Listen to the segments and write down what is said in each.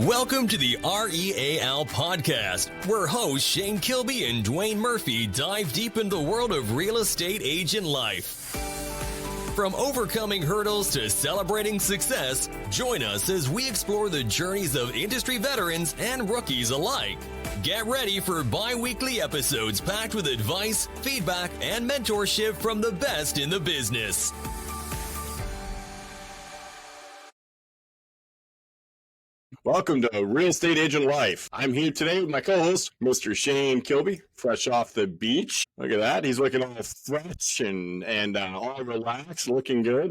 Welcome to the R.E.A.L. podcast, where hosts Shane Kilby and Dwayne Murphy dive deep into the world of real estate agent life. From overcoming hurdles to celebrating success, join us as we explore the journeys of industry veterans and rookies alike. Get ready for bi-weekly episodes packed with advice, feedback, and mentorship from the best in the business. Welcome to Real Estate Agent Life. I'm here today with my co-host, Mr. Shane Kilby, fresh off the beach. Look at that. He's looking all fresh and all relaxed, looking good.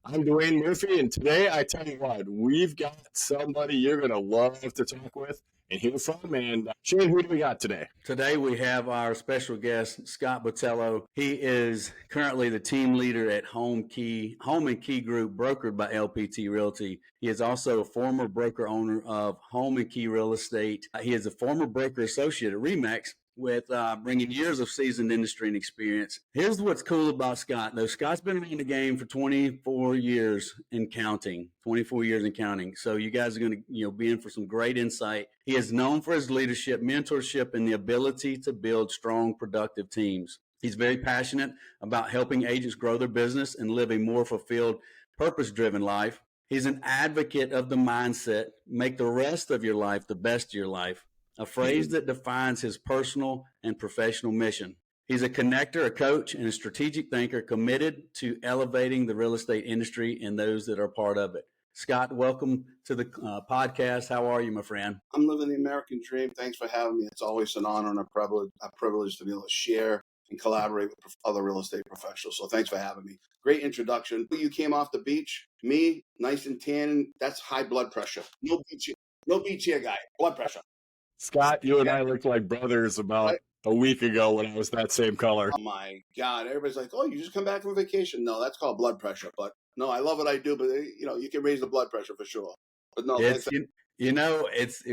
I'm Dwayne Murphy, and today, I tell you what, we've got somebody you're going to love to talk with and hear from. And Shane, who do we got today? Today we have our special guest, Scott Botelho. He is currently the team leader at Home and Key Group, brokered by LPT Realty. He is also a former broker owner of Home and Key Real Estate. He is a former broker associate at Remax, with bringing years of seasoned industry and experience. Here's what's cool about Scott, though. Scott's been in the game for 24 years and counting. So you guys are going to be in for some great insight. He is known for his leadership, mentorship, and the ability to build strong, productive teams. He's very passionate about helping agents grow their business and live a more fulfilled, purpose-driven life. He's an advocate of the mindset, make the rest of your life the best of your life, a phrase that defines his personal and professional mission. He's a connector, a coach, and a strategic thinker committed to elevating the real estate industry and those that are part of it. Scott, welcome to the podcast. How are you, my friend? I'm living the American dream. Thanks for having me. It's always an honor and a privilege to be able to share and collaborate with other real estate professionals. So thanks for having me. Great introduction. You came off the beach. Me, nice and tan. That's high blood pressure. No beach here, guy. Blood pressure. Scott, you and I looked like brothers about a week ago when I was that same color. Oh my God. Everybody's like, oh, you just come back from vacation. No, that's called blood pressure. But no, I love what I do, but you can raise the blood pressure for sure. But no,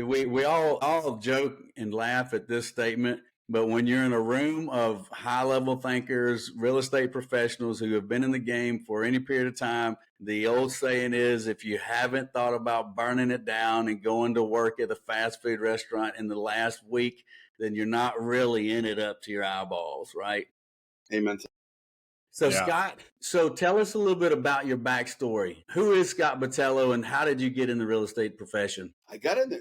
we all joke and laugh at this statement, but when you're in a room of high-level thinkers, real estate professionals who have been in the game for any period of time, the old saying is, if you haven't thought about burning it down and going to work at a fast food restaurant in the last week, then you're not really in it up to your eyeballs, right? Amen. So Scott, tell us a little bit about your backstory. Who is Scott Botelho and how did you get in the real estate profession?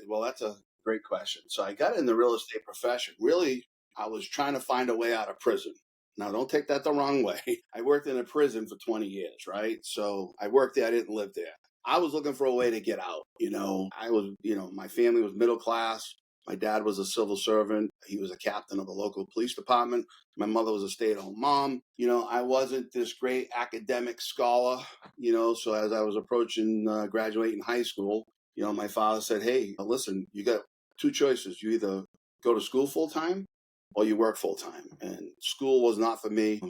Well, that's a great question. So I got in the real estate profession. Really, I was trying to find a way out of prison. Now, don't take that the wrong way. I worked in a prison for 20 years, right? So I worked there. I didn't live there. I was looking for a way to get out. My family was middle class. My dad was a civil servant. He was a captain of a local police department. My mother was a stay-at-home mom. I wasn't this great academic scholar, so as I was approaching graduating high school, my father said, hey, listen, you got two choices. You either go to school full-time or you work full-time. And school was not for me.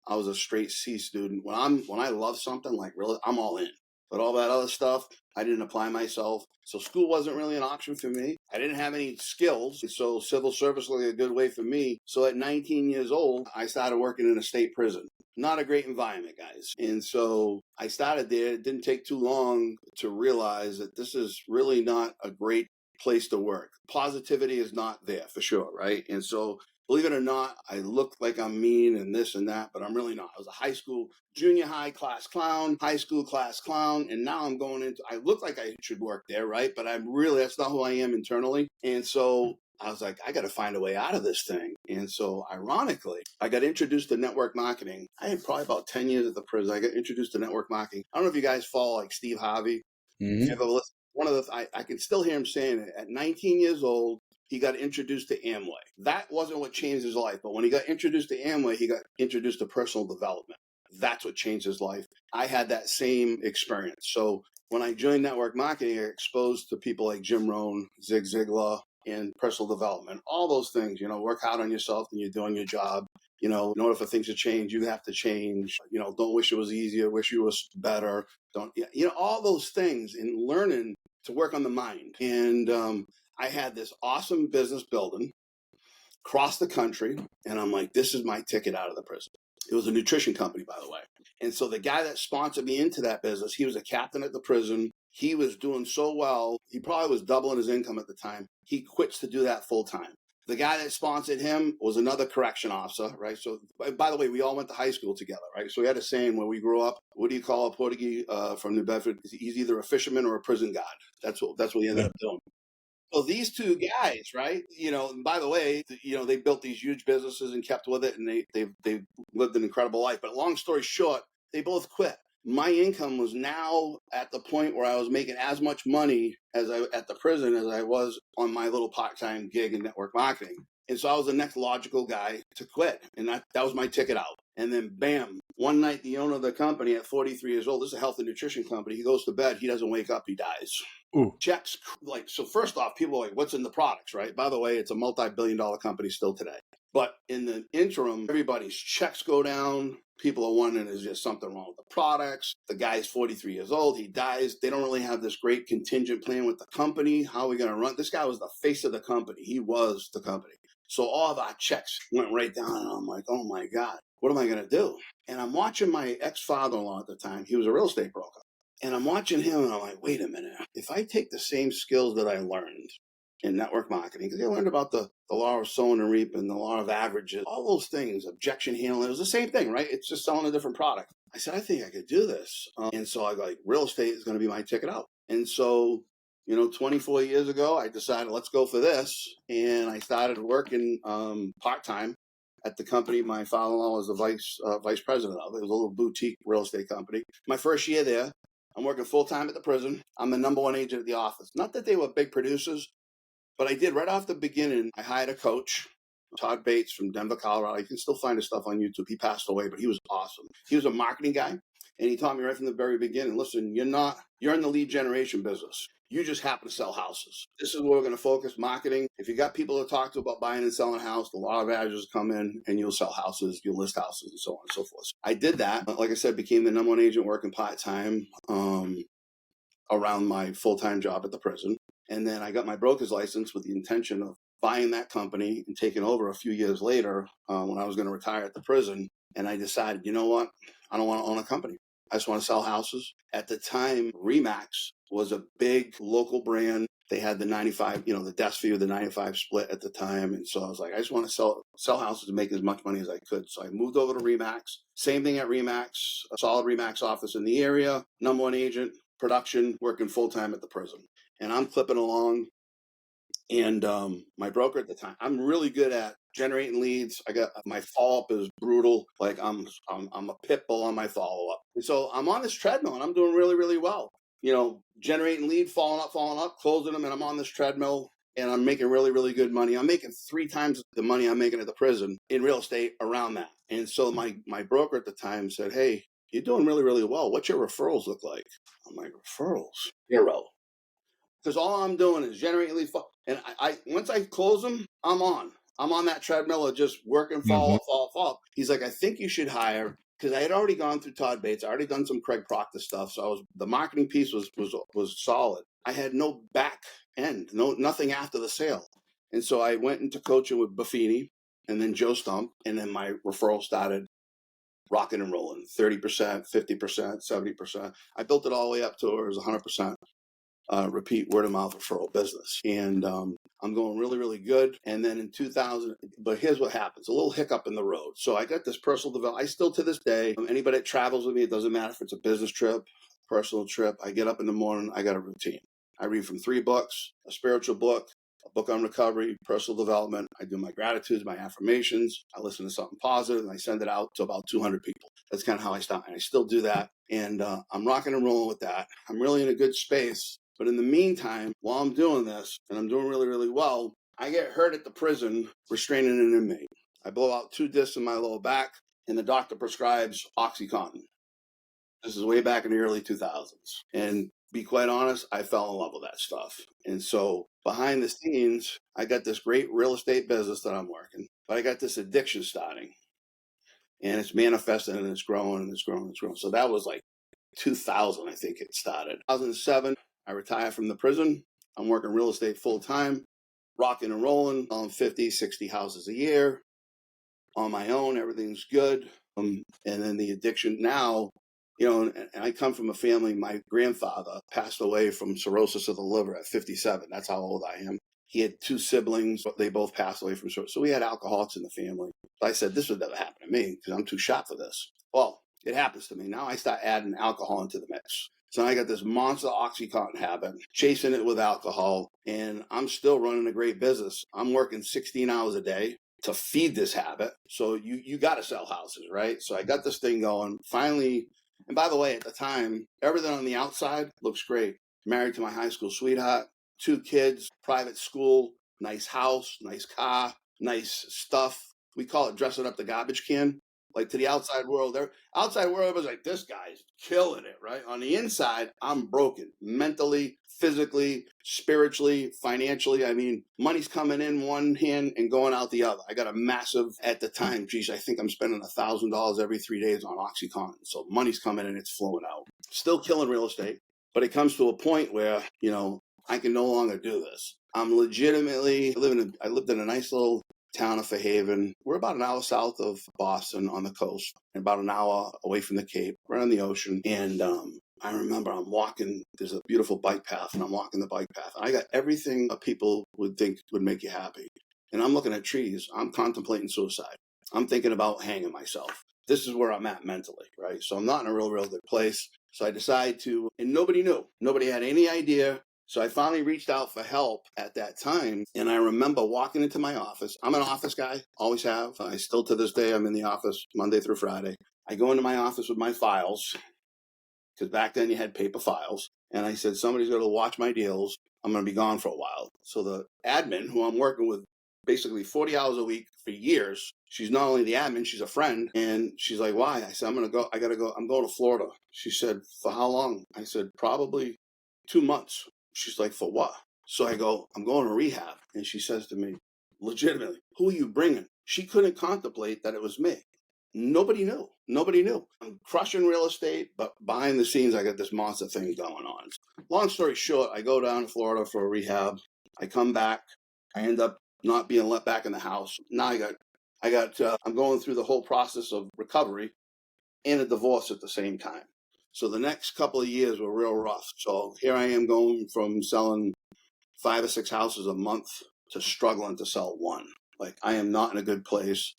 I was a straight C student. When I love something, like really, I'm all in. But all that other stuff, I didn't apply myself. So school wasn't really an option for me. I didn't have any skills. So civil service was a good way for me. So at 19 years old, I started working in a state prison. Not a great environment, guys. And so I started there. It didn't take too long to realize that this is really not a great place to work. Positivity is not there for sure, right? And so believe it or not, I look like I'm mean and this and that, but I'm really not. I was a junior high class clown, high school class clown, and now I'm I look like I should work there, right? But that's not who I am internally. And so I was like, I got to find a way out of this thing. And so ironically, I got introduced to network marketing. I had probably about 10 years at the prison. I got introduced to network marketing. I don't know if you guys follow like Steve Harvey. Mm-hmm. I can still hear him saying it. At 19 years old, he got introduced to Amway. That wasn't what changed his life. But when he got introduced to Amway, he got introduced to personal development. That's what changed his life. I had that same experience. So when I joined network marketing, I got exposed to people like Jim Rohn, Zig Ziglar, and personal development. All those things, work hard on yourself and you're doing your job. In order for things to change, you have to change. Don't wish it was easier, wish it was better. All those things, and learning to work on the mind. And I had this awesome business building across the country. And I'm like, this is my ticket out of the prison. It was a nutrition company, by the way. And so the guy that sponsored me into that business, he was a captain at the prison. he was doing so well. He probably was doubling his income at the time. He quits to do that full time. The guy that sponsored him was another correction officer, right? So, by the way, we all went to high school together, right? So we had a saying when we grew up, what do you call a Portuguese from New Bedford? He's either a fisherman or a prison guard. That's what we ended up doing. So these two guys, right? And by the way, they built these huge businesses and kept with it, and they lived an incredible life. But long story short, they both quit. My income was now at the point where I was making as much money at the prison as I was on my little part-time gig in network marketing. And so I was the next logical guy to quit. And that was my ticket out. And then bam, one night the owner of the company at 43 years old, this is a health and nutrition company, he goes to bed, he doesn't wake up, he dies. Ooh. Checks, so first off, people are like, what's in the products, right? By the way, it's a multi-billion-dollar company still today. But in the interim, everybody's checks go down. People are wondering, is there something wrong with the products? The guy's 43 years old. He dies. They don't really have this great contingent plan with the company. How are we going to run? This guy was the face of the company. He was the company. So all of our checks went right down. And I'm like, oh, my God, what am I going to do? And I'm watching my ex-father-in-law at the time. He was a real estate broker. And I'm watching him, and I'm like, wait a minute. If I take the same skills that I learned in network marketing, because I learned about the law of sowing and reaping, the law of averages, all those things, objection handling, it was the same thing, right? It's just selling a different product. I said, I think I could do this. And so I go, like, real estate is going to be my ticket out. And so, 24 years ago, I decided, let's go for this. And I started working part-time at the company my father-in-law was the vice president of. It was a little boutique real estate company. My first year there, I'm working full-time at the prison. I'm the number one agent at the office. Not that they were big producers, but I did right off the beginning. I hired a coach, Todd Bates from Denver, Colorado. You can still find his stuff on YouTube. He passed away, but he was awesome. He was a marketing guy, and he taught me right from the very beginning, listen, you're in the lead generation business. You just happen to sell houses. This is where we're going to focus, marketing. If you got people to talk to about buying and selling a house, a lot of averages come in and you'll sell houses, you'll list houses and so on and so forth. I did that. Like I said, became the number one agent working part-time around my full-time job at the prison. And then I got my broker's license with the intention of buying that company and taking over a few years later when I was going to retire at the prison. And I decided, you know what? I don't want to own a company. I just want to sell houses. At the time, Remax was a big local brand. They had the 95, the desk fee of the 95 split at the time. And so I was like, I just want to sell houses and make as much money as I could. So I moved over to Remax. Same thing at Remax, a solid Remax office in the area, number one agent, production, working full-time at the prison. And I'm clipping along. And my broker at the time, I'm really good at generating leads. I got my follow-up is brutal. Like I'm a pit bull on my follow-up. And so I'm on this treadmill and I'm doing really, really well. Generating lead, following up, closing them, and I'm on this treadmill and I'm making really, really good money. I'm making 3 times the money I'm making at the prison in real estate around that. And so my broker at the time said, hey, you're doing really, really well. What's your referrals look like? I'm like, referrals? 0. Because all I'm doing is generating leads. And I once I close them, I'm on that treadmill of just working, follow up. He's like, I think you should hire, because I had already gone through Todd Bates. I already done some Craig Proctor stuff. So the marketing piece was solid. I had no back end, nothing after the sale. And so I went into coaching with Buffini and then Joe Stump. And then my referral started rocking and rolling, 30%, 50%, 70%. I built it all the way up to where it was 100%. Repeat word of mouth referral business. And I'm going really, really good. And then in 2000, but here's what happens, a little hiccup in the road. So I got this personal development. I still to this day, anybody that travels with me, it doesn't matter if it's a business trip, personal trip. I get up in the morning, I got a routine. I read from 3 books, a spiritual book, a book on recovery, personal development. I do my gratitudes, my affirmations. I listen to something positive and I send it out to about 200 people. That's kind of how I start. And I still do that. And I'm rocking and rolling with that. I'm really in a good space. But in the meantime, while I'm doing this, and I'm doing really, really well, I get hurt at the prison restraining an inmate. I blow out 2 discs in my lower back, and the doctor prescribes Oxycontin. This is way back in the early 2000s. And be quite honest, I fell in love with that stuff. And so behind the scenes, I got this great real estate business that I'm working, but I got this addiction starting. And it's manifesting and it's growing and it's growing and it's growing. So that was like 2000, I think it started. 2007, I retired from the prison. I'm working real estate full time, rocking and rolling on 50, 60 houses a year on my own. Everything's good. And then the addiction now, And I come from a family, my grandfather passed away from cirrhosis of the liver at 57. That's how old I am. He had 2 siblings, but they both passed away from cirrhosis. So we had alcoholics in the family. So I said, this would never happen to me because I'm too shot for this. Well, it happens to me. Now I start adding alcohol into the mix. So I got this monster Oxycontin habit, chasing it with alcohol, and I'm still running a great business. I'm working 16 hours a day to feed this habit. So you got to sell houses, right? So I got this thing going. Finally, and by the way, at the time, everything on the outside looks great. Married to my high school sweetheart, 2 kids, private school, nice house, nice car, nice stuff. We call it dressing up the garbage can. Like to the outside world, was like, this guy's killing it, right? On the inside, I'm broken mentally, physically, spiritually, financially. I mean, money's coming in one hand and going out the other. I got a massive, at the time, geez, I think I'm spending $1,000 every 3 days on Oxycontin. So money's coming in, it's flowing out. Still killing real estate, but it comes to a point where, I can no longer do this. I'm legitimately I lived in a nice little town of Fairhaven. We're about an hour south of Boston on the coast and about an hour away from the Cape, right on the ocean. And I remember I'm walking, there's a beautiful bike path, and I'm walking the bike path. And I got everything that people would think would make you happy. And I'm looking at trees. I'm contemplating suicide. I'm thinking about hanging myself. This is where I'm at mentally, right? So I'm not in a real good place. So I decided to, and nobody knew. Nobody had any idea. So I finally reached out for help at that time. And I remember walking into my office. I'm an office guy, always have. I still to this day, I'm in the office Monday through Friday. I go into my office with my files, because back then you had paper files. And I said, somebody's going to watch my deals. I'm going to be gone for a while. So the admin, who I'm working with basically 40 hours a week for years, she's not only the admin, she's a friend. And she's like, why? I said, I got to go. I'm going to Florida. She said, for how long? I said, probably 2 months. She's like, for what? So I go, I'm going to rehab. And she says to me, legitimately, who are you bringing? She couldn't contemplate that it was me. Nobody knew. I'm crushing real estate, but behind the scenes, I got this monster thing going on. Long story short, I go down to Florida for a rehab. I come back. I end up not being let back in the house. Now I'm going through the whole process of recovery and a divorce at the same time. So the next couple of years were real rough. So here I am going from selling 5 or 6 houses a month to struggling to sell one. Like I am not in a good place.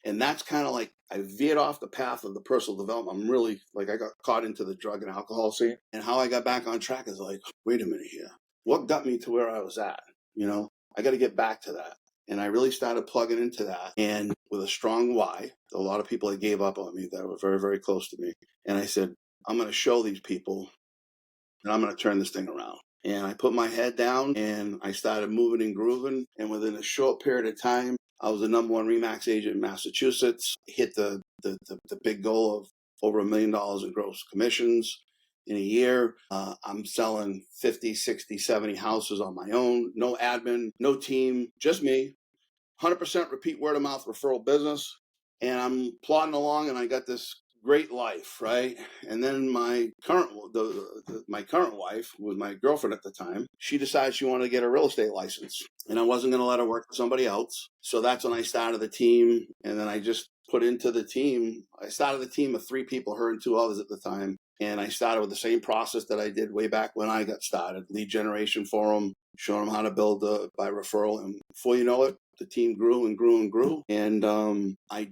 And that's kind of like I veered off the path of the personal development. I'm really like I got caught into the drug and alcohol scene. And how I got back on track is like, wait a minute here. What got me to where I was at? I got to get back to that. And I really started plugging into that. And with a strong why, a lot of people that gave up on me that were very, very close to me. And I said, I'm going to show these people and I'm going to turn this thing around. And I put my head down and I started moving and grooving. And within a short period of time, I was the number 1 Remax agent in Massachusetts, hit the big goal of over $1 million in gross commissions in a year. I'm selling 50, 60, 70 houses on my own. No admin, no team, just me. 100% repeat word of mouth referral business. And I'm plodding along and I got this great life, right? And then my current wife, who was my girlfriend at the time, she decided she wanted to get a real estate license. And I wasn't going to let her work for somebody else. So that's when I started the team. And then I just put into the team. I started the team of 3 people, her and 2 others at the time. And I started with the same process that I did way back when I got started. Lead generation for them, showing them how to build by referral. And before you know it, the team grew and grew and grew. And I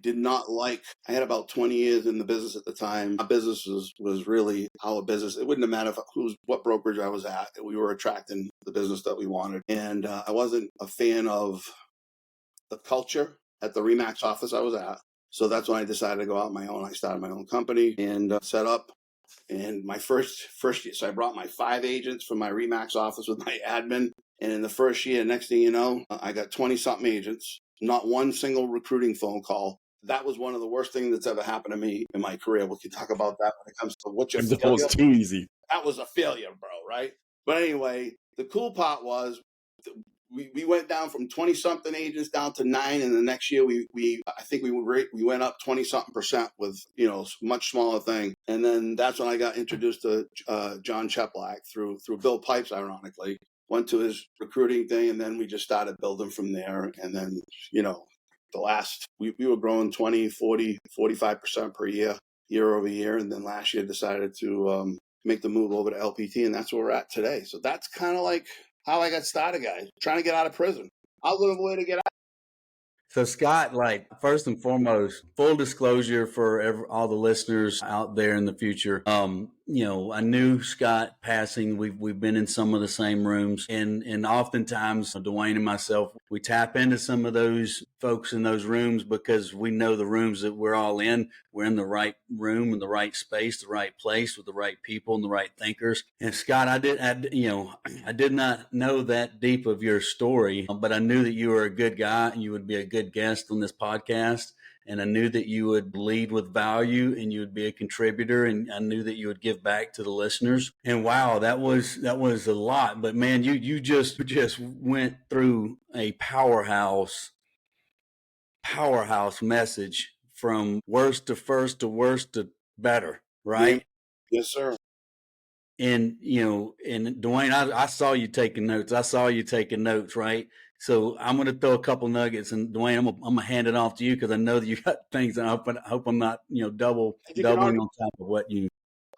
had about 20 years in the business at the time. My business was really our business. It wouldn't have mattered what brokerage I was at. We were attracting the business that we wanted. And I wasn't a fan of the culture at the Remax office I was at. So that's when I decided to go out on my own. I started my own company and set up. And my first year, so I brought my 5 agents from my Remax office with my admin. And in the first year, next thing you know, I got 20-something agents, not one single recruiting phone call. That was one of the worst things that's ever happened to me in my career. We can talk about that when it comes to what's your failure. That was too easy. That was a failure, bro, right? But anyway, the cool part was we went down from 20-something agents down to 9, and the next year we went up 20-something% with much smaller thing. And then that's when I got introduced to John Cheplack through Bill Pipes, ironically. Went to his recruiting thing, and then we just started building from there. And then we were growing 20, 40, 45% per year. year over year. And then last year decided to make the move over to LPT, and that's where we're at today. So that's kind of like how I got started, guys, trying to get out of prison. I'll live a way to get out. So Scott, like first and foremost, full disclosure for all the listeners out there in the future. I knew Scott passing. We've been in some of the same rooms, and oftentimes Dwayne and myself, we tap into some of those folks in those rooms because we know the rooms that we're all in. We're in the right room, in the right space, the right place with the right people and the right thinkers. And Scott, I did not know that deep of your story, but I knew that you were a good guy and you would be a good guest on this podcast. And I knew that you would lead with value and you would be a contributor. And I knew that you would give back to the listeners. And wow, that was a lot. But man, you just went through a powerhouse message from worst to first to worst to better, right? Yeah. Yes, sir. And, and Dwayne, I saw you taking notes. Right? So I'm going to throw a couple nuggets, and Dwayne, I'm going to hand it off to you because I know that you got things, and I hope I'm not, doubling on top of what you.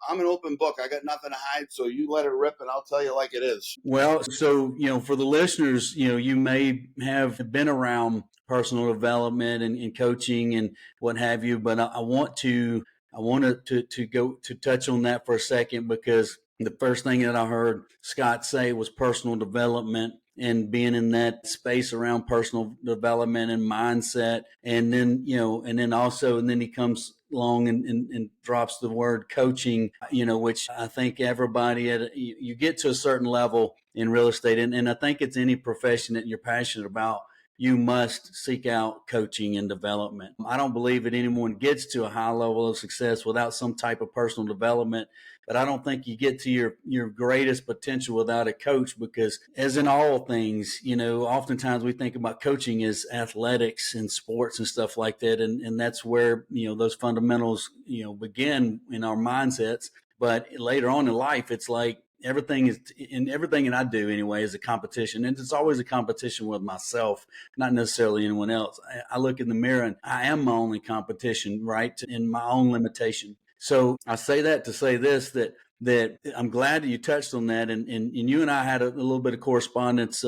I'm an open book. I got nothing to hide, so you let it rip, and I'll tell you like it is. Well, so, for the listeners, you may have been around personal development and coaching and what have you, but I want to go to touch on that for a second because the first thing that I heard Scott say was personal development and being in that space around personal development and mindset. And then, and then he comes along and drops the word coaching, which I think everybody you get to a certain level in real estate. And I think it's any profession that you're passionate about, you must seek out coaching and development. I don't believe that anyone gets to a high level of success without some type of personal development, but I don't think you get to your greatest potential without a coach because as in all things, oftentimes we think about coaching as athletics and sports and stuff like that. And that's where, those fundamentals, begin in our mindsets. But later on in life, it's like, everything that I do anyway is a competition, and it's always a competition with myself, not necessarily anyone else. I look in the mirror and I am my only competition, right? In my own limitation. So I say that to say this, that I'm glad that you touched on that. And you and I had a little bit of correspondence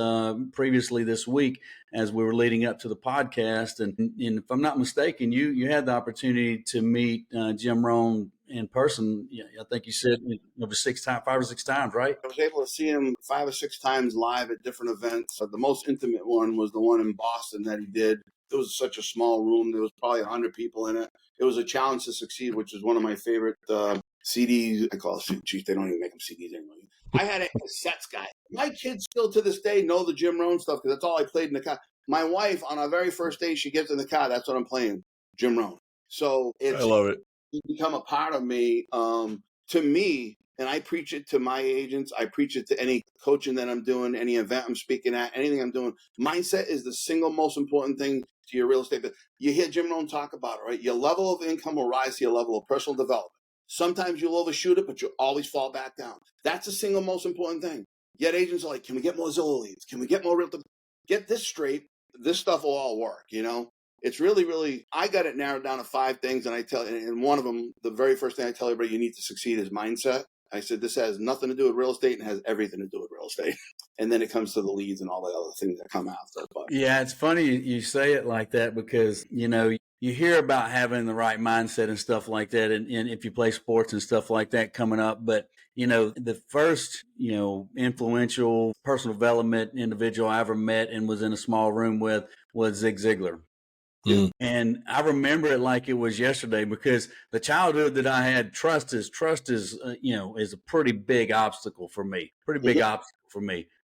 previously this week as we were leading up to the podcast. And if I'm not mistaken, you had the opportunity to meet Jim Rohn in person. I think you said over 5 or 6 times, right? I was able to see him 5 or 6 times live at different events. The most intimate one was the one in Boston that he did. It was such a small room. There was probably 100 people in it. It was a challenge to succeed, which is one of my favorite CDs. I call it, geez, they don't even make them CDs anymore. I had a cassettes guy. My kids still to this day know the Jim Rohn stuff because that's all I played in the car. My wife, on our very first day, she gets in the car. That's what I'm playing, Jim Rohn. So I love it. Become a part of me. To me, and I preach it to my agents. I preach it to any coaching that I'm doing, any event I'm speaking at, anything I'm doing. Mindset is the single most important thing to your real estate. You hear Jim Rohn talk about it, right? Your level of income will rise to your level of personal development. Sometimes you'll overshoot it, but you'll always fall back down. That's the single most important thing. Yet agents are like, can we get more Zillow leads? Can we get more realtor? Get this straight. This stuff will all work, It's really, really, I got it narrowed down to 5 things. And one of them, the very first thing I tell everybody you need to succeed is mindset. I said, this has nothing to do with real estate and has everything to do with real estate. And then it comes to the leads and all the other things that come after. But yeah, it's funny you say it like that because, you hear about having the right mindset and stuff like that. And if you play sports and stuff like that coming up, but the first, influential personal development individual I ever met and was in a small room with was Zig Ziglar. Mm. And I remember it like it was yesterday because the childhood that I had, trust is a pretty big obstacle for me,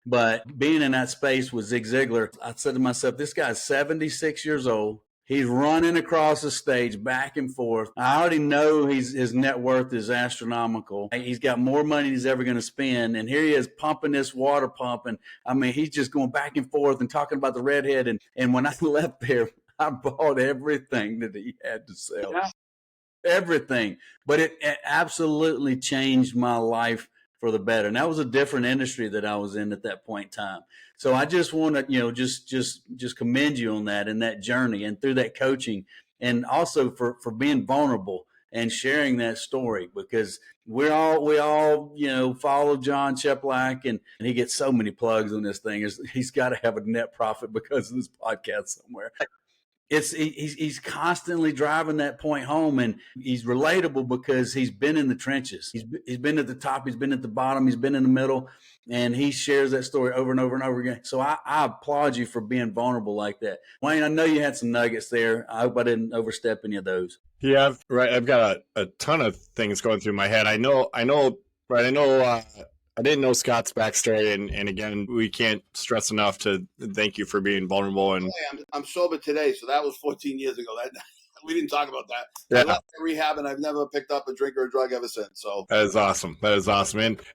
But being in that space with Zig Ziglar, I said to myself, this guy's 76 years old. He's running across the stage back and forth. I already know his net worth is astronomical. He's got more money than he's ever going to spend. And here he is pumping this water pump. And I mean, he's just going back and forth and talking about the redhead. And when I left there, I bought everything that he had to sell. Yeah. Everything. But it absolutely changed my life for the better. And that was a different industry that I was in at that point in time. So I just want to, just commend you on that and that journey and through that coaching and also for being vulnerable and sharing that story, because we all, follow John Cheplack, and he gets so many plugs on this thing. He's got to have a net profit because of this podcast somewhere. He's constantly driving that point home, and he's relatable because he's been in the trenches. He's been at the top, he's been at the bottom, he's been in the middle, and he shares that story over and over and over again. So I applaud you for being vulnerable like that. Wayne, I know you had some nuggets there. I hope I didn't overstep any of those. Yeah, right. I've got a ton of things going through my head. I didn't know Scott's backstory, and again, we can't stress enough to thank you for being vulnerable. And I'm sober today, so that was 14 years ago. That we didn't talk about that. Yeah. I left rehab, and I've never picked up a drink or a drug ever since. So that is awesome.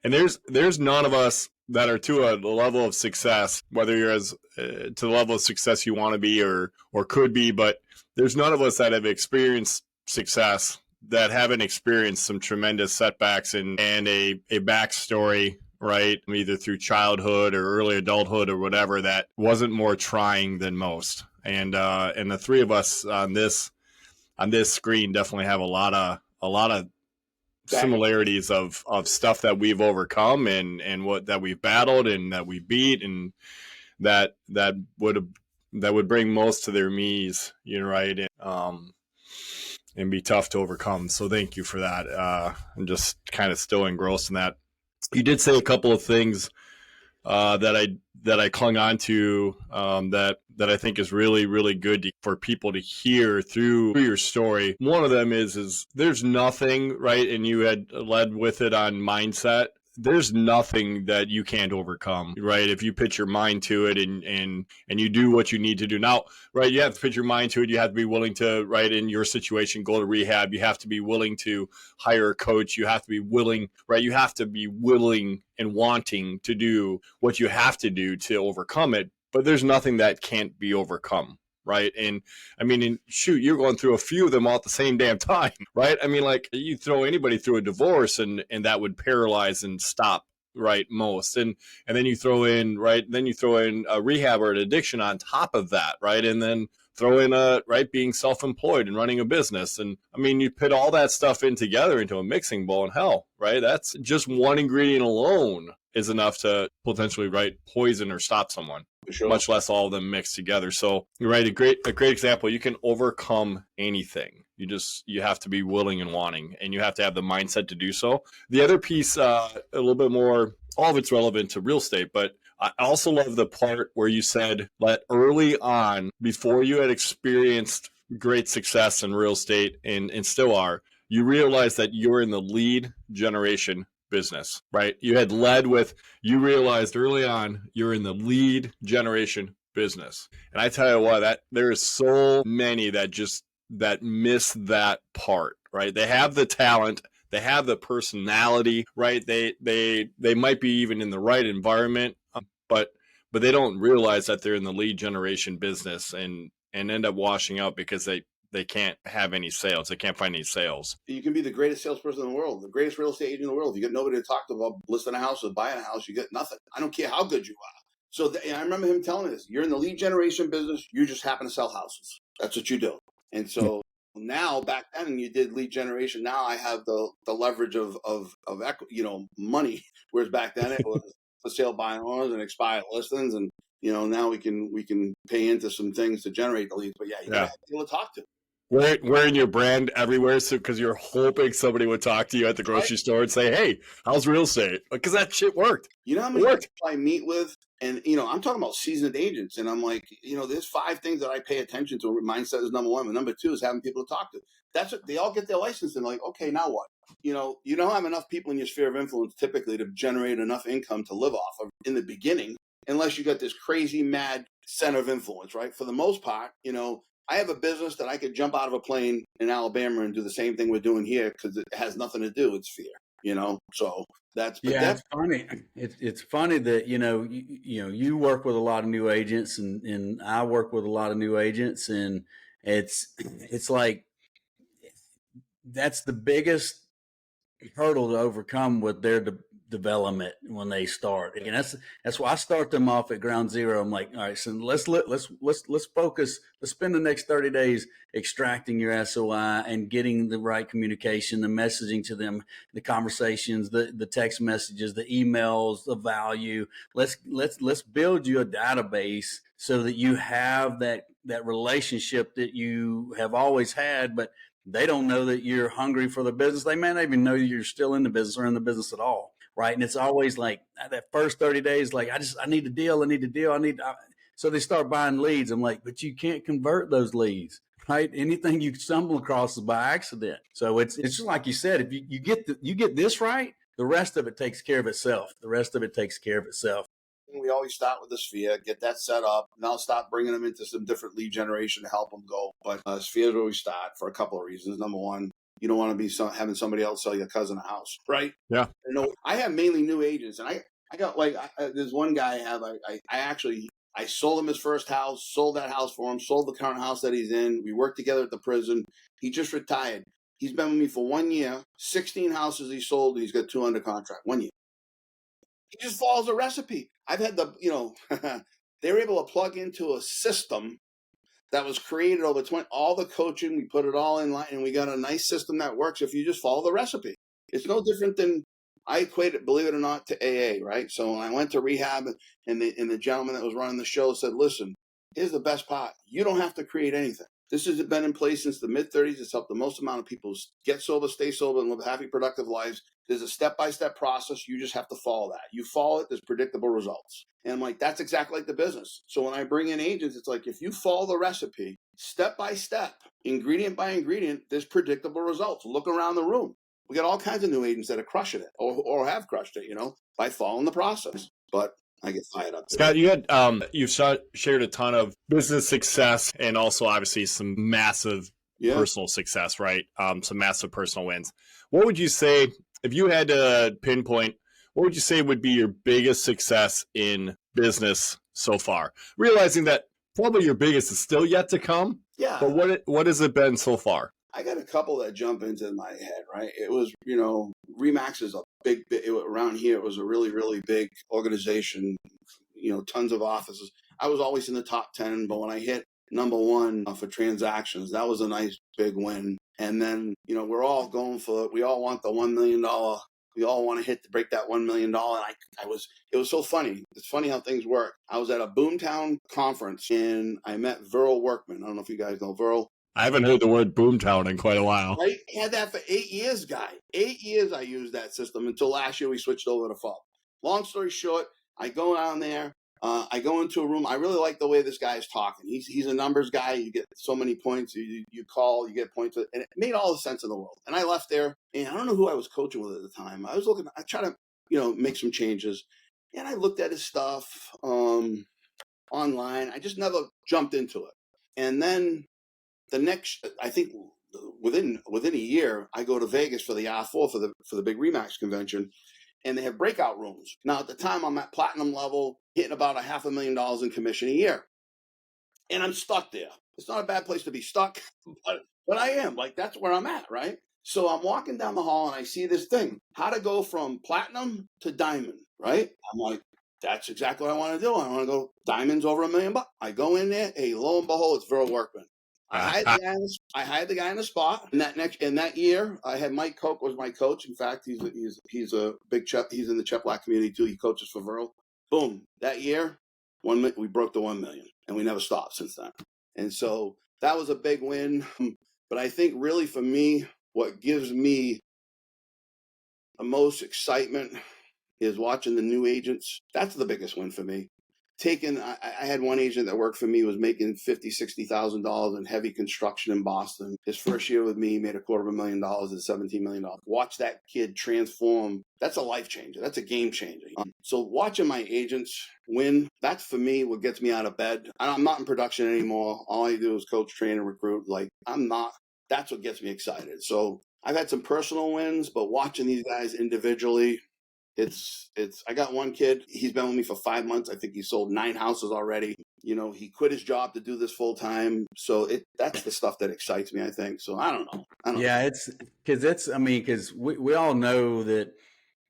And there's none of us that are to a level of success, whether you're to the level of success you want to be or could be, but there's none of us that have experienced success that haven't experienced some tremendous setbacks and a backstory, right? Either through childhood or early adulthood or whatever, that wasn't more trying than most. And the three of us on this screen definitely have a lot of similarities of stuff that we've overcome and what that we've battled and that we beat, and that would bring most to their knees, right? And be tough to overcome. So thank you for that. I'm just kind of still engrossed in that. You did say a couple of things that I clung on to that I think is really, really good for people to hear through your story. One of them is there's nothing, right? And you had led with it on mindset. There's nothing that you can't overcome, right? If you put your mind to it and you do what you need to do. Now, right, you have to put your mind to it. You have to be willing to, right, in your situation, go to rehab. You have to be willing to hire a coach. You have to be willing, right? You have to be willing and wanting to do what you have to do to overcome it. But there's nothing that can't be overcome. Right. And I mean, shoot, you're going through a few of them all at the same damn time. Right. I mean, like, you throw anybody through a divorce and that would paralyze and stop. Right. Most. And then you throw in a rehab or an addiction on top of that. Right. And then throw in being self-employed and running a business. And I mean, you put all that stuff in together into a mixing bowl, and hell, right. That's just one ingredient alone is enough to potentially poison or stop someone. Sure. Much less all of them mixed together. So you're right. A great example. You can overcome anything. You have to be willing and wanting, and you have to have the mindset to do so. The other piece, a little bit more, all of it's relevant to real estate, but I also love the part where you said that early on, before you had experienced great success in real estate and still are, you realized that you're in the lead generation business, right? You realized early on you're in the lead generation business. And I tell you what, that there is so many that miss that part, right? They have the talent, they have the personality, right? They might be even in the right environment, but they don't realize that they're in the lead generation business and end up washing out because they can't have any sales. They can't find any sales. You can be the greatest salesperson in the world, the greatest real estate agent in the world. You get nobody to talk to about listing a house or buying a house. You get nothing. I don't care how good you are. So I remember him telling me this. You're in the lead generation business. You just happen to sell houses. That's what you do. And so now, back then, you did lead generation. Now I have the leverage of money. Whereas back then it was for sale by owners and expired listings, and now we can pay into some things to generate the leads. But you gotta have people to talk to. Wearing your brand everywhere, so because you're hoping somebody would talk to you at the grocery store and say, "Hey, how's real estate?" Because that shit worked. You know how many people I meet with, and I'm talking about seasoned agents, and I'm like, there's 5 things that I pay attention to. Mindset is number 1, and number 2 is having people to talk to. That's what they all get their license, and like, okay, now what? You don't have enough people in your sphere of influence typically to generate enough income to live off of in the beginning, unless you got this crazy mad center of influence, right? For the most part, I have a business that I could jump out of a plane in Alabama and do the same thing we're doing here because it has nothing to do. It's fear, So it's funny. It's funny that you work with a lot of new agents, and I work with a lot of new agents, and it's like that's the biggest hurdle to overcome with their development when they start. And that's why I start them off at ground zero. I'm like, all right, so let's focus. Let's spend the next 30 days extracting your SOI and getting the right communication, the messaging to them, the conversations, the text messages, the emails, the value. Let's build you a database so that you have that relationship that you have always had, but they don't know that you're hungry for the business. They may not even know you're still in the business or in the business at all. Right. And it's always like that first 30 days, like, I need a deal. So they start buying leads. I'm like, but you can't convert those leads. Right. Anything you stumble across is by accident. So it's just like you said, if you get this right, the rest of it takes care of itself. We always start with the sphere, get that set up, and I'll start bringing them into some different lead generation to help them go. But sphere is where we start for a couple of reasons. Number one, you don't want to be having somebody else sell your cousin a house, right? Yeah. I have mainly new agents, and I got there's one guy I have. I sold him his first house, sold that house for him, sold the current house that he's in. We worked together at the prison. He just retired. He's been with me for 1 year, 16 houses he sold, and he's got 2 under contract. 1 year. He just follows a recipe. I've had they were able to plug into a system that was created over all the coaching. We put it all in line, and we got a nice system that works if you just follow the recipe. It's no different than, I equate it, believe it or not, to AA, right? So when I went to rehab, and the gentleman that was running the show said, listen, here's the best part. You don't have to create anything. This has been in place since the mid-30s. It's helped the most amount of people get sober, stay sober, and live happy, productive lives. There's a step-by-step process. You just have to follow that. You follow it, there's predictable results. And I'm like, that's exactly like the business. So when I bring in agents, it's like, if you follow the recipe, step by step, ingredient by ingredient, there's predictable results. Look around the room. We got all kinds of new agents that are crushing it or have crushed it, by following the process. But I get fired up. Scott, you had you've shared a ton of business success and also obviously some massive personal success, right? Some massive personal wins. What would you say, if you had to pinpoint, what would you say would be your biggest success in business so far? Realizing that probably your biggest is still yet to come. Yeah. But what has it been so far? I got a couple that jump into my head, right? It was, Remax is a big, around here, it was a really, really big organization, tons of offices. I was always in the top 10, but when I hit number 1 for transactions, that was a nice big win. And then, we're all going for it. We all want the $1 million. We all want to break that $1 million. And it was so funny. It's funny how things work. I was at a Boomtown conference and I met R.E.A.L Workman. I don't know if you guys know R.E.A.L. I haven't heard the word Boomtown in quite a while. I had that for 8 years, guy. 8 years I used that system until last year we switched over to FUB. Long story short, I go down there. I go into a room. I really like the way this guy is talking. He's a numbers guy. You get so many points. You call, you get points. And it made all the sense in the world. And I left there, and I don't know who I was coaching with at the time. I tried to, make some changes. And I looked at his stuff online. I just never jumped into it. And then the next, I think within a year, I go to Vegas for the R4 for the big Remax convention, and they have breakout rooms. Now at the time, I'm at platinum level, hitting about $500,000 in commission a year, and I'm stuck there. It's not a bad place to be stuck, but I am. Like, that's where I'm at, right? So I'm walking down the hall and I see this thing: how to go from platinum to diamond, right? I'm like, that's exactly what I want to do. I want to go diamonds over $1 million. I go in there, hey, lo and behold, it's R.E.A.L Workman. I hired the guy in the spot. And that year, I had Mike Koch was my coach. In fact, he's a big chef. He's in the Chef Black community too. He coaches for R.E.A.L. Boom. That year, we broke the 1 million, and we never stopped since then. And so that was a big win. But I think really for me, what gives me the most excitement is watching the new agents. That's the biggest win for me. I had one agent that worked for me, was making $50,000, $60,000 in heavy construction in Boston. His first year with me, made $250,000 and $17 million. Watch that kid transform. That's a life changer. That's a game changer. So watching my agents win, that's for me what gets me out of bed. I'm not in production anymore. All I do is coach, train, and recruit. That's what gets me excited. So I've had some personal wins, but watching these guys individually, I got one kid, he's been with me for 5 months. I think he sold 9 houses already. He quit his job to do this full time. So that's the stuff that excites me, I think. So I don't know. It's because we all know that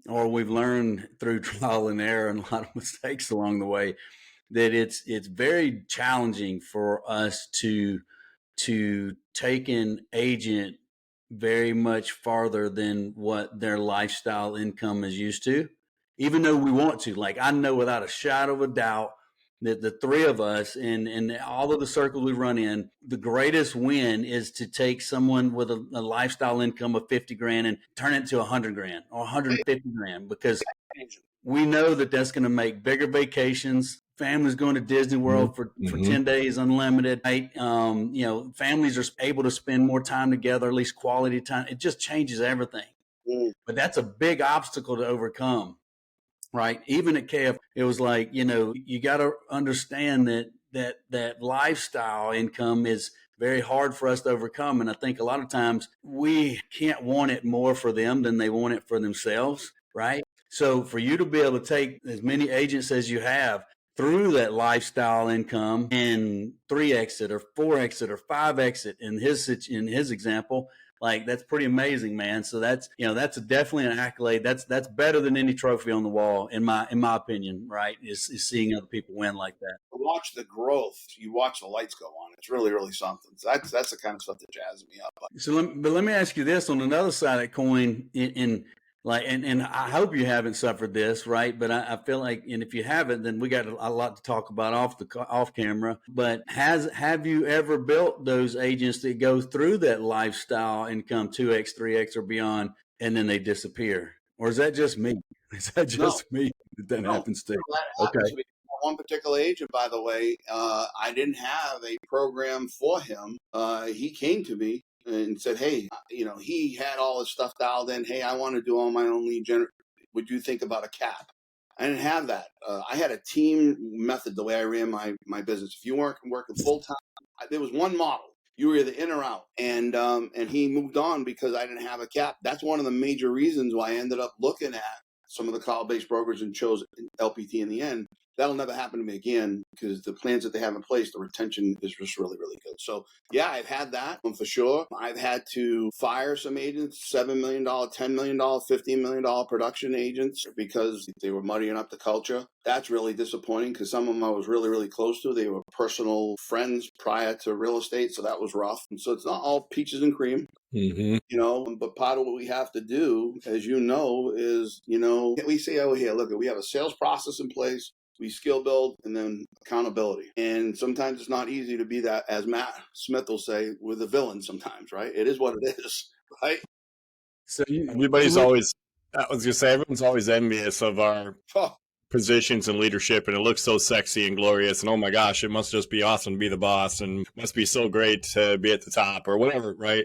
or we've learned through trial and error and a lot of mistakes along the way, that it's very challenging for us to take an agent very much farther than what their lifestyle income is used to, even though we want to. Like, I know without a shadow of a doubt that the three of us and all of the circles we run in, the greatest win is to take someone with a lifestyle income of 50 grand and turn it to 100 grand or 150 grand, because we know that that's going to make bigger vacations. Families going to Disney World for 10 days unlimited, right? Families are able to spend more time together, at least quality time. It just changes everything. But that's a big obstacle to overcome, right? Even at KF, it was like, you got to understand that lifestyle income is very hard for us to overcome. And I think a lot of times we can't want it more for them than they want it for themselves, right? So for you to be able to take as many agents as you have through that lifestyle income and 3x it or 4x it or 5x it in his example, like, that's pretty amazing, man. So that's definitely an accolade. That's better than any trophy on the wall, in my opinion, right? Is seeing other people win like that. Watch the growth. You watch the lights go on. It's really, really something. So that's the kind of stuff that jazzes me up. So let me ask you this on another side of the coin, and I hope you haven't suffered this, right? But I feel like, and if you haven't, then we got a lot to talk about off camera. But have you ever built those agents that go through that lifestyle income 2x, 3x, or beyond, and then they disappear? Or is that just me? Is that just me that happens to? That happens to me. One particular agent, by the way, I didn't have a program for him. He came to me and said, hey, he had all his stuff dialed in. Hey, I want to do all my own lead gen. Would you think about a cap? I didn't have that. I had a team method the way I ran my business. If you weren't working full time, there was one model. You were either in or out. And he moved on because I didn't have a cap. That's one of the major reasons why I ended up looking at some of the call-based brokers and chose LPT in the end. That'll never happen to me again, because the plans that they have in place, the retention is just really, really good. So yeah, I've had that for sure. I've had to fire some agents, $7 million, $10 million, $15 million production agents, because they were muddying up the culture. That's really disappointing, because some of them I was really, really close to. They were personal friends prior to real estate. So that was rough. And so it's not all peaches and cream. But part of what we have to do, as you know, is, we say over here, look, we have a sales process in place. We skill build, and then accountability. And sometimes it's not easy to be that, as Matt Smith will say, with a villain sometimes, right? It is what it is, right? So everybody's always, I was going to say, everyone's always envious of our positions in leadership, and it looks so sexy and glorious. And oh my gosh, it must just be awesome to be the boss, and must be so great to be at the top or whatever, right?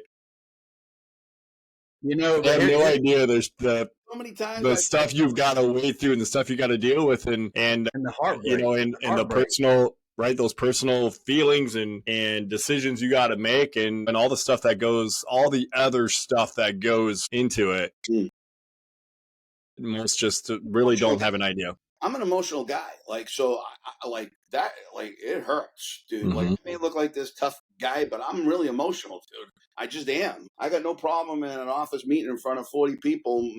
I have no idea. There's so many times the stuff you've got to wade through and the stuff you got to deal with, and the heartbreak, and the personal, right? Those personal feelings and decisions you got to make, and all the stuff that goes, all the other stuff that goes into it. Most just really don't have an idea. I'm an emotional guy. Like, so I like that, like, it hurts, dude. Like, I may look like this tough guy, but I'm really emotional, dude. I just am. I got no problem in an office meeting in front of 40 people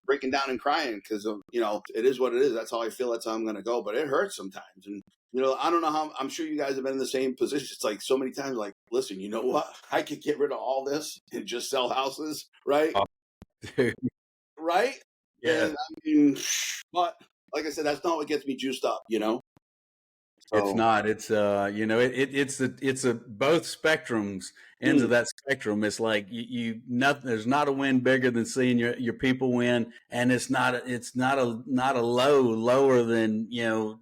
breaking down and crying, because it is what it is. That's how I feel. That's how I'm going to go. But it hurts sometimes. And, I don't know how, I'm sure you guys have been in the same position. It's like so many times, like, listen, you know what? I could get rid of all this and just sell houses, right? Right? Yeah. And I mean, but like I said, that's not what gets me juiced up, So, it's not. It's it's both spectrums, ends of that spectrum. It's like there's not a win bigger than seeing your people win, and it's not a lower than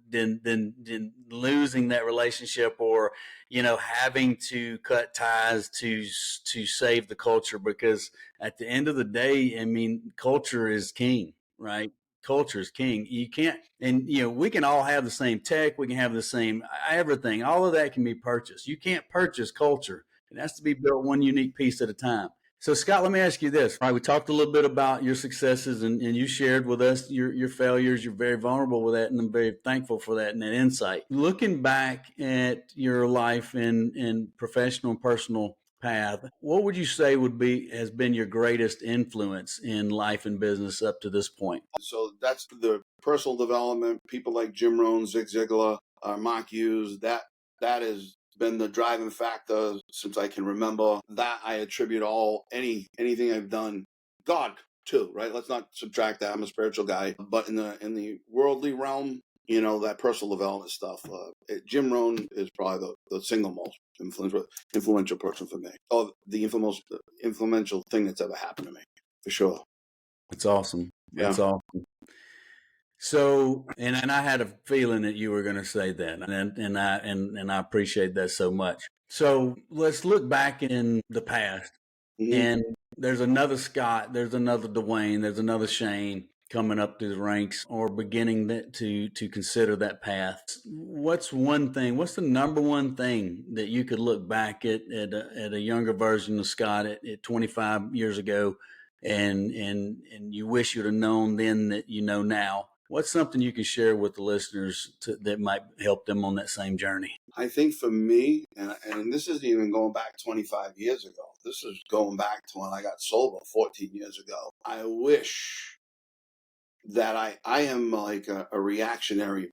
than losing that relationship, or having to cut ties to save the culture, because at the end of the day, I mean, culture is king, right? Culture is king. You can't, and we can all have the same tech, we can have the same everything, all of that can be purchased. You can't purchase culture. It has to be built one unique piece at a time. So Scott, let me ask you this. All right, we talked a little bit about your successes, and you shared with us your failures. You're very vulnerable with that, and I'm very thankful for that and that insight. Looking back at your life in professional and personal path. What would you say has been your greatest influence in life and business up to this point? So that's the personal development, people like Jim Rohn, Zig Ziglar, Mark Hughes, that has been the driving factor since I can remember. That I attribute anything I've done, God too, right? Let's not subtract that. I'm a spiritual guy, but in the worldly realm, that personal development stuff. Jim Rohn is probably the single most influential person for me. Oh, the most influential thing that's ever happened to me, for sure. It's awesome. Yeah. That's awesome. So, and I had a feeling that you were going to say that, and I appreciate that so much. So let's look back in the past, and there's another Scott, there's another Dwayne, there's another Shane coming up through the ranks or beginning to consider that path. What's the number one thing that you could look back at a younger version of Scott at 25 years ago, and you wish you'd have known then that you know now? What's something you can share with the listeners that might help them on that same journey? I think for me, and this isn't even going back 25 years ago. This is going back to when I got sober 14 years ago. I wish that I am like a reactionary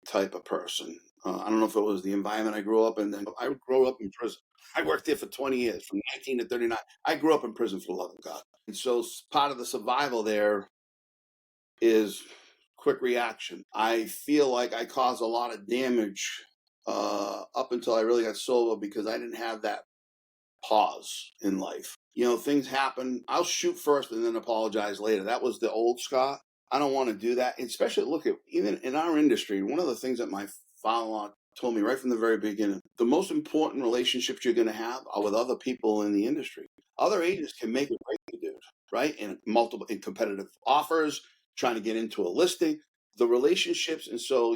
type of person. I don't know if it was the environment I grew up in. Then I grew up in prison. I worked there for 20 years, from 19 to 39. I grew up in prison, for the love of God. And so part of the survival there is quick reaction. I feel like I caused a lot of damage up until I really got sober, because I didn't have that pause in life. Things happen. I'll shoot first and then apologize later. That was the old Scott. I don't want to do that. Especially look at, even in our industry, one of the things that my father told me right from the very beginning, the most important relationships you're going to have are with other people in the industry. Other agents can make or break you, dude, right? In competitive offers, trying to get into a listing, the relationships. And so,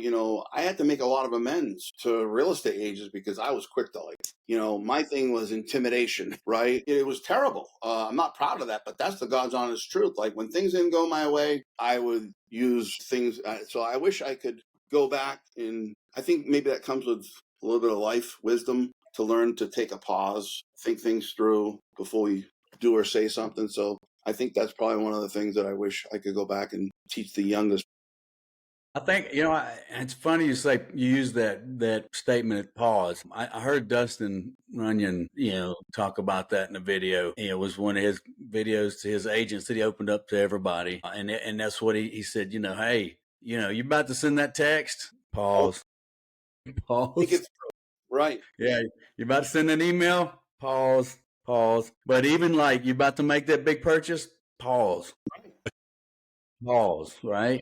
I had to make a lot of amends to real estate agents because I was quick to my thing was intimidation, right? It was terrible. I'm not proud of that, but that's the God's honest truth. Like when things didn't go my way, I would use things. So I wish I could go back, and I think maybe that comes with a little bit of life wisdom, to learn to take a pause, think things through before we do or say something. So I think that's probably one of the things that I wish I could go back and teach the youngest. I think, it's funny you say you use that statement, pause. I heard Dustin Runyon, talk about that in a video. It was one of his videos to his agents that he opened up to everybody. And that's what he said, hey, you about to send that text? Pause. Pause. Right. Yeah. You about to send an email? Pause. But even like you about to make that big purchase? Pause. Pause, right?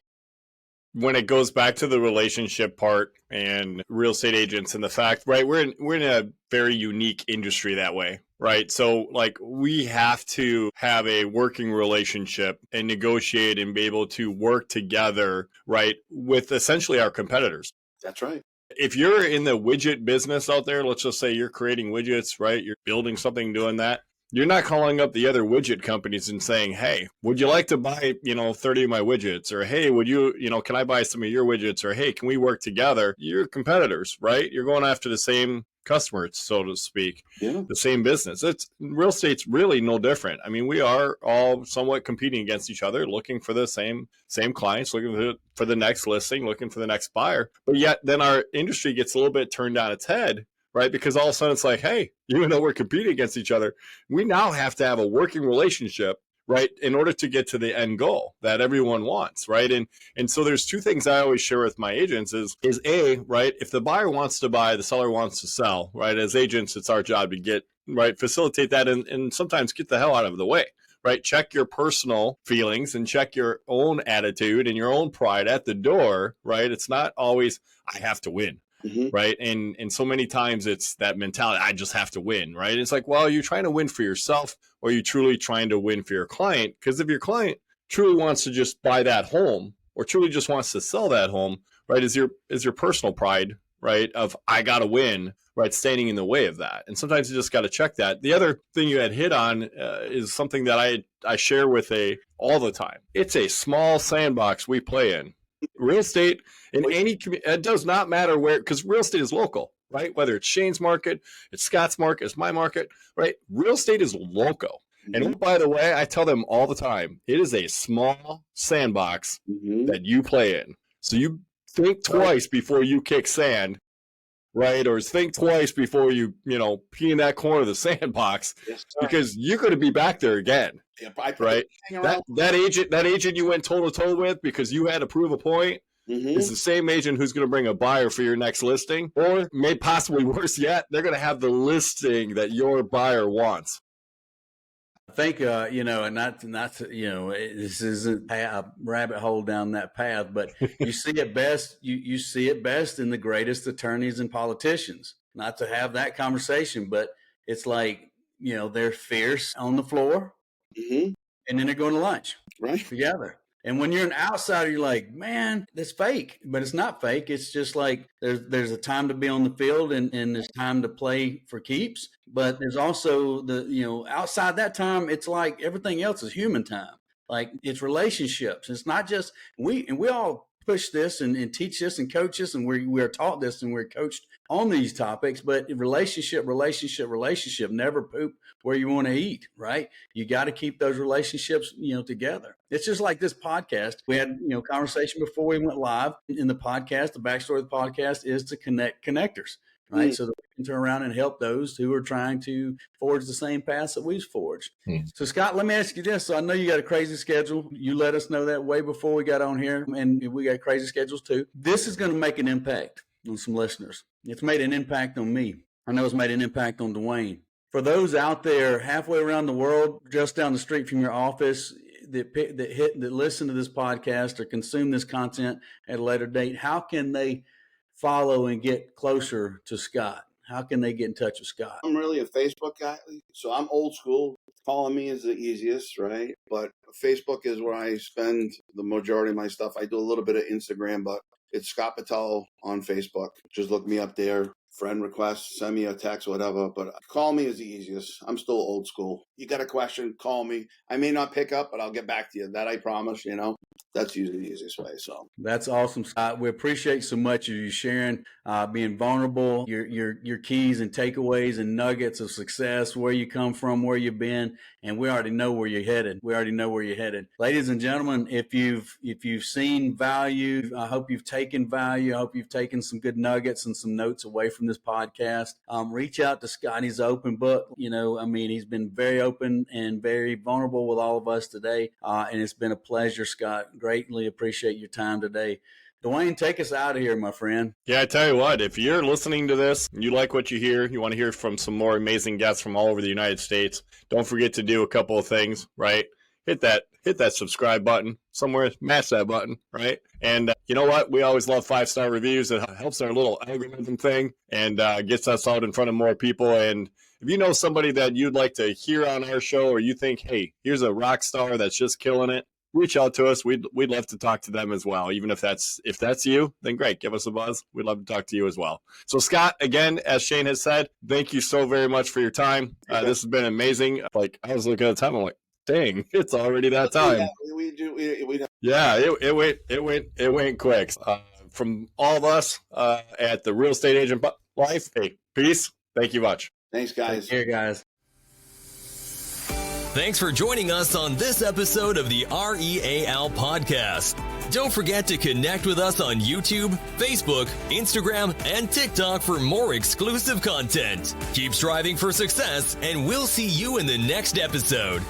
When it goes back to the relationship part and real estate agents and the fact, right, we're in a very unique industry that way, right? So like we have to have a working relationship and negotiate and be able to work together, right, with essentially our competitors. That's right. If you're in the widget business out there, let's just say you're creating widgets, right? You're building something, doing that. You're not calling up the other widget companies and saying, hey, would you like to buy, 30 of my widgets? Or, hey, would you, can I buy some of your widgets? Or, hey, can we work together? You're competitors, right? You're going after the same customers, so to speak, the same business. Real estate's really no different. I mean, we are all somewhat competing against each other, looking for the same clients, looking for the next listing, looking for the next buyer. But yet then our industry gets a little bit turned on its head, right? Because all of a sudden it's like, hey, even though we're competing against each other, we now have to have a working relationship, right, in order to get to the end goal that everyone wants, right? And so there's two things I always share with my agents is A, right, if the buyer wants to buy, the seller wants to sell, right? As agents, it's our job to get, right, facilitate that and sometimes get the hell out of the way, right? Check your personal feelings and check your own attitude and your own pride at the door, right? It's not always, I have to win. Mm-hmm. Right. And so many times it's that mentality, I just have to win. Right. It's like, well, you're trying to win for yourself, or you're truly trying to win for your client. Because if your client truly wants to just buy that home or truly just wants to sell that home, right, is your personal pride, right, of I got to win, right, standing in the way of that. And sometimes you just got to check that. The other thing you had hit on is something that I share with all the time. It's a small sandbox we play in. Real estate in any community, it does not matter where, because real estate is local, right? Whether it's Shane's market, it's Scott's market, it's my market, right? Real estate is local. Mm-hmm. And by the way, I tell them all the time, it is a small sandbox that you play in. So you think twice before you kick sand, right? Or think twice before you pee in that corner of the sandbox, because you're going to be back there again, right? That agent you went toe to toe with because you had to prove a point is the same agent who's going to bring a buyer for your next listing, or maybe possibly worse yet, they're going to have the listing that your buyer wants. I think, and not this isn't a rabbit hole down that path, but you see it best. You see it best in the greatest attorneys and politicians. Not to have that conversation, but it's like, they're fierce on the floor, and then they're going to lunch together. And when you're an outsider, you're like, man, that's fake. But it's not fake. It's just like there's a time to be on the field and there's time to play for keeps. But there's also outside that time, it's like everything else is human time. Like it's relationships. It's not just we all push this and teach this and coach this, and we are taught this and we're coached on these topics. But relationship, never poop where you want to eat, right? You got to keep those relationships, together. It's just like this podcast. We had, conversation before we went live in the podcast. The backstory of the podcast is to connect connectors, right? So that we can turn around and help those who are trying to forge the same paths that we've forged. So Scott, let me ask you this. So I know you got a crazy schedule. You let us know that way before we got on here, and we got crazy schedules too. This is going to make an impact on some listeners. It's made an impact on me. I know it's made an impact on Dwayne. For those out there halfway around the world, just down the street from your office, that listen to this podcast or consume this content at a later date, how can they follow and get closer to Scott? How can they get in touch with Scott? I'm really a Facebook guy, so I'm old school. Calling me is the easiest, right? But Facebook is where I spend the majority of my stuff. I do a little bit of Instagram, but it's Scott Botelho on Facebook. Just look me up there. Friend requests, send me a text, whatever. But call me is the easiest. I'm still old school. You got a question, call me. I may not pick up, but I'll get back to you. That I promise, That's usually the easiest way. So that's awesome, Scott. We appreciate so much of you sharing, being vulnerable, your keys and takeaways and nuggets of success, where you come from, where you've been, and we already know where you're headed. Ladies and gentlemen, if you've seen value, I hope you've taken value. I hope you've taken some good nuggets and some notes away from this podcast. Reach out to Scott. He's an open book. He's been very open and very vulnerable with all of us today, and it's been a pleasure, Scott. Greatly appreciate your time today. Dwayne, take us out of here, my friend. Yeah, I tell you what, if you're listening to this, you like what you hear, you want to hear from some more amazing guests from all over the United States, don't forget to do a couple of things, right? Hit that subscribe button somewhere, smash that button, right? And you know what? We always love 5-star reviews. It helps our little algorithm thing and gets us out in front of more people. And if you know somebody that you'd like to hear on our show, or you think, hey, here's a rock star that's just killing it, reach out to us. We'd love to talk to them as well. Even if that's you, then great. Give us a buzz. We'd love to talk to you as well. So Scott, again, as Shane has said, thank you so very much for your time. This has been amazing. Like, I was looking at the time, I'm like, dang, it's already that time. Yeah, it went quick. From all of us at the Real Estate Agent Life, hey, peace. Thank you much. Thanks, guys. Take care, guys. Thanks for joining us on this episode of the R.E.A.L. podcast. Don't forget to connect with us on YouTube, Facebook, Instagram, and TikTok for more exclusive content. Keep striving for success, and we'll see you in the next episode.